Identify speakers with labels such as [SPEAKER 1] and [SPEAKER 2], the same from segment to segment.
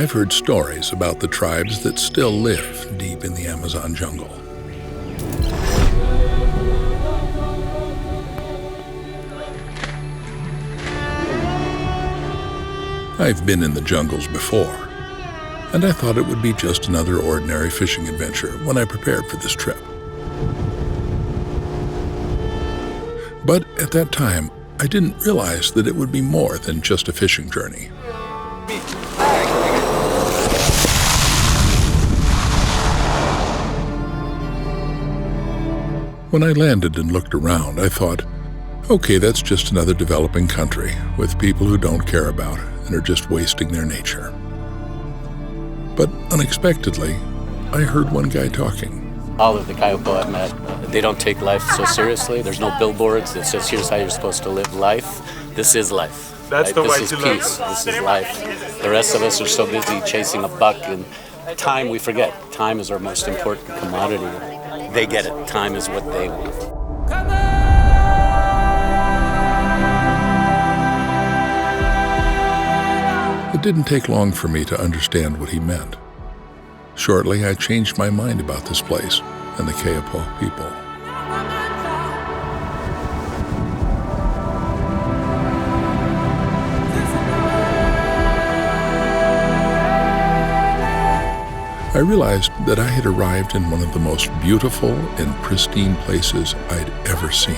[SPEAKER 1] I've heard stories about the tribes that still live deep in the Amazon jungle. I've been in the jungles before, and I thought it would be just another ordinary fishing adventure when I prepared for this trip. But at that time, I didn't realize that it would be more than just a fishing journey. When I landed and looked around, I thought, okay, that's just another developing country with people who don't care about and are just wasting their nature. But unexpectedly, I heard one guy talking.
[SPEAKER 2] All of the Kayapo I've met, they don't take life so seriously. There's no billboards that says, here's how you're supposed to live life. This is life.
[SPEAKER 3] That's the way to live.
[SPEAKER 2] This is peace. This is life. The rest of us are so busy chasing a buck, and time we forget. Time is our most important commodity. They get it. Time is what they want.
[SPEAKER 1] It didn't take long for me to understand what he meant. Shortly, I changed my mind about this place and the Kayapo people. I realized that I had arrived in one of the most beautiful and pristine places I'd ever seen.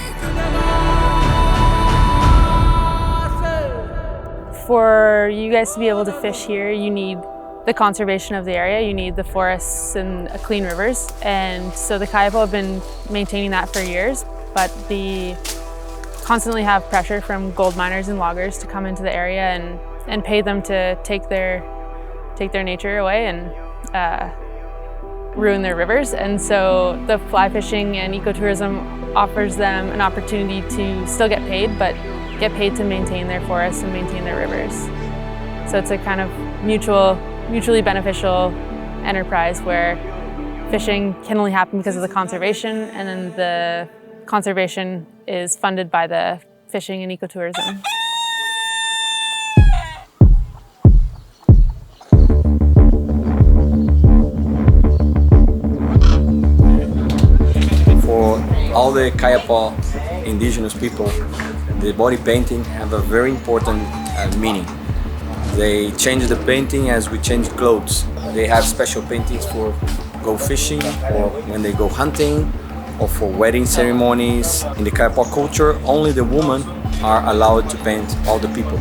[SPEAKER 4] For you guys to be able to fish here, you need the conservation of the area, you need the forests and clean rivers. And so the Kayapo have been maintaining that for years, but they constantly have pressure from gold miners and loggers to come into the area and pay them to take their nature away and ruin their rivers. And so the fly fishing and ecotourism offers them an opportunity to still get paid, but get paid to maintain their forests and maintain their rivers. So it's a kind of mutually beneficial enterprise where fishing can only happen because of the conservation, and then the conservation is funded by the fishing and ecotourism.
[SPEAKER 5] For all the Kayapo indigenous people, the body painting have a very important meaning. They change the painting as we change clothes. They have special paintings for go fishing, or when they go hunting, or for wedding ceremonies. In the Kayapo culture, only the women are allowed to paint all the people.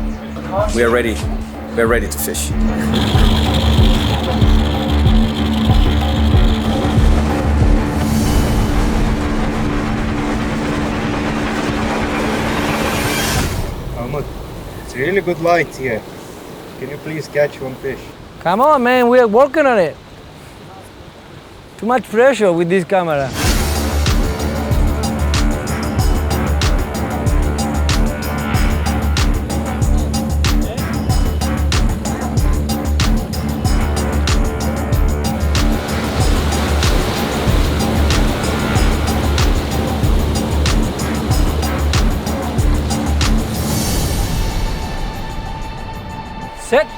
[SPEAKER 5] We are ready to fish.
[SPEAKER 3] It's really good light here. Can you please catch one fish?
[SPEAKER 6] Come on, man, we are working on it. Too much pressure with this camera.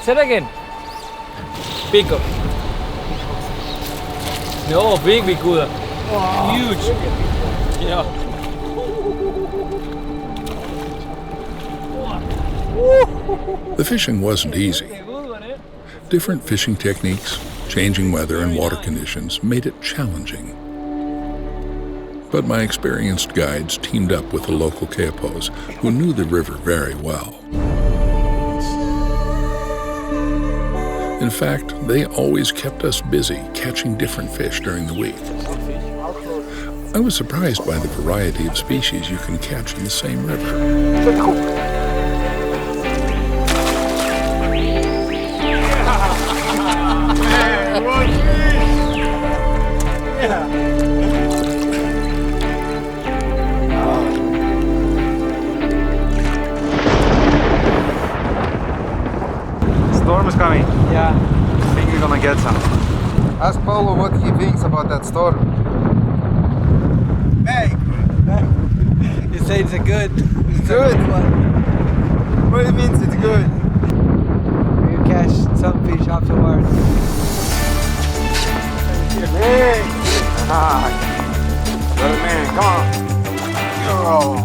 [SPEAKER 6] Set again. Peacock. No, big bicuda. Wow. Huge. Yeah.
[SPEAKER 1] The fishing wasn't easy. Different fishing techniques, changing weather and water conditions made it challenging. But my experienced guides teamed up with the local Kayapos who knew the river very well. In fact, they always kept us busy catching different fish during the week. I was surprised by the variety of species you can catch in the same river.
[SPEAKER 3] Storm is coming.
[SPEAKER 6] Yeah.
[SPEAKER 3] I think we're gonna get some.
[SPEAKER 7] Ask Paulo what he thinks about that storm.
[SPEAKER 3] Hey!
[SPEAKER 6] You say it's a good.
[SPEAKER 7] It's good?
[SPEAKER 6] One.
[SPEAKER 7] What do you mean it's good?
[SPEAKER 6] You catch some fish afterwards.
[SPEAKER 5] Brother man, come on.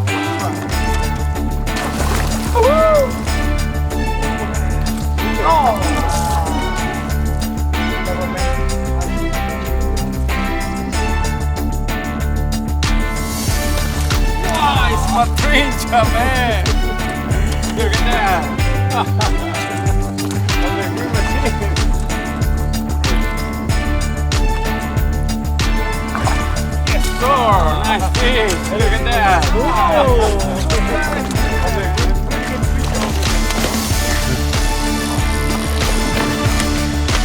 [SPEAKER 8] Nice matrincha, man! Look at that! Yes, sir! Nice fish! Look at that!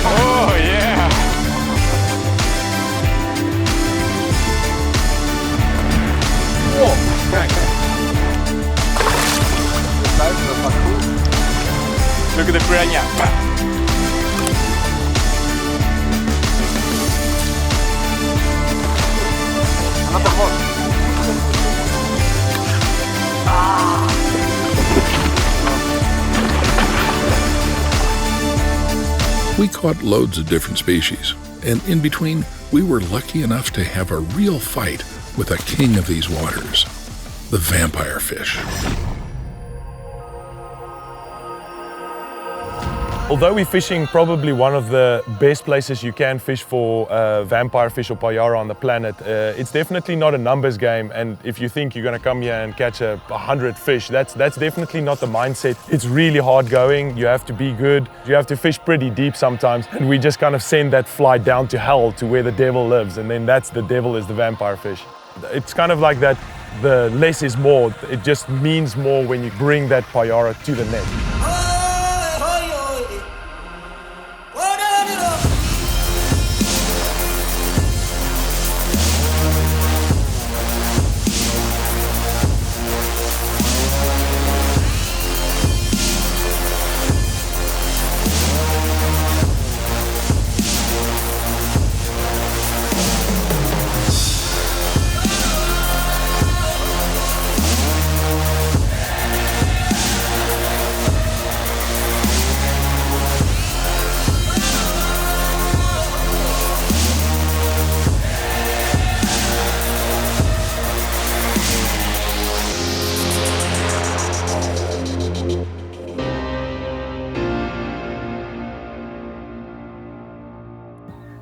[SPEAKER 8] Oh, yeah! Look at the piranha. Another more.
[SPEAKER 1] We caught loads of different species, and in between, we were lucky enough to have a real fight with a king of these waters, the vampire fish.
[SPEAKER 9] Although we're fishing probably one of the best places you can fish for vampire fish or payara on the planet, it's definitely not a numbers game. And if you think you're going to come here and catch 100 fish, that's definitely not the mindset. It's really hard going. You have to be good. You have to fish pretty deep sometimes. And we just kind of send that fly down to hell, to where the devil lives. And then that's the devil is the vampire fish. It's kind of like that. The less is more. It just means more when you bring that payara to the net.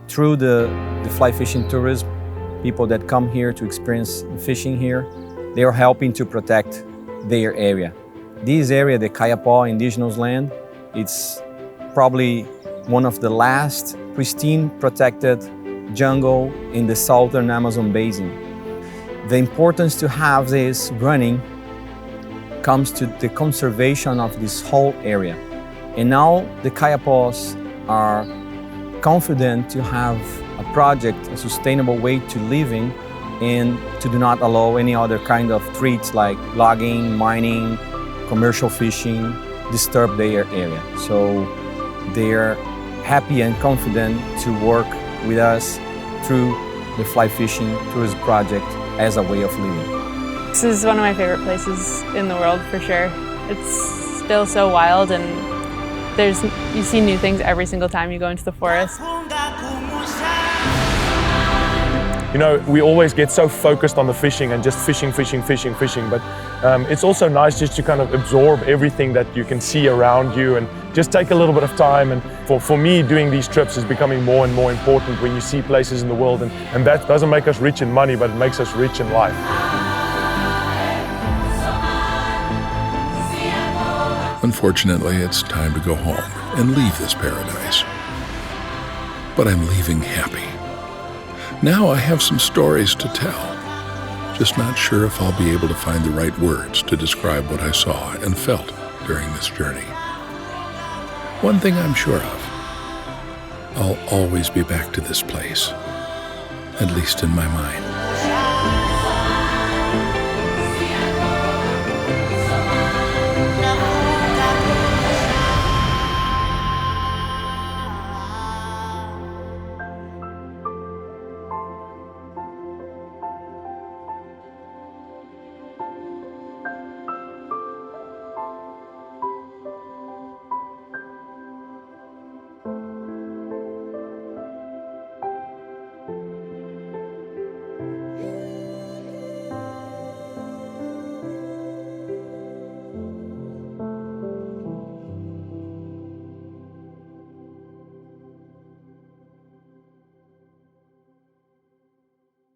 [SPEAKER 5] Through the fly fishing tourism, people that come here to experience fishing here, they are helping to protect their area. This area, the Kayapó indigenous land, it's probably one of the last pristine protected jungle in the southern Amazon basin. The importance to have this running comes to the conservation of this whole area. And now the Kayapós are confident to have a project, a sustainable way to living, and to do not allow any other kind of threats like logging, mining, commercial fishing, disturb their area. So they're happy and confident to work with us through the fly fishing tourism project as a way of living.
[SPEAKER 4] This is one of my favorite places in the world for sure. It's still so wild, and you see new things every single time you go into the forest.
[SPEAKER 9] You know, we always get so focused on the fishing and just fishing, but it's also nice just to kind of absorb everything that you can see around you and just take a little bit of time. And for me, doing these trips is becoming more and more important when you see places in the world, and that doesn't make us rich in money, but it makes us rich in life.
[SPEAKER 1] Unfortunately, it's time to go home and leave this paradise. But I'm leaving happy. Now I have some stories to tell. Just not sure if I'll be able to find the right words to describe what I saw and felt during this journey. One thing I'm sure of, I'll always be back to this place, at least in my mind.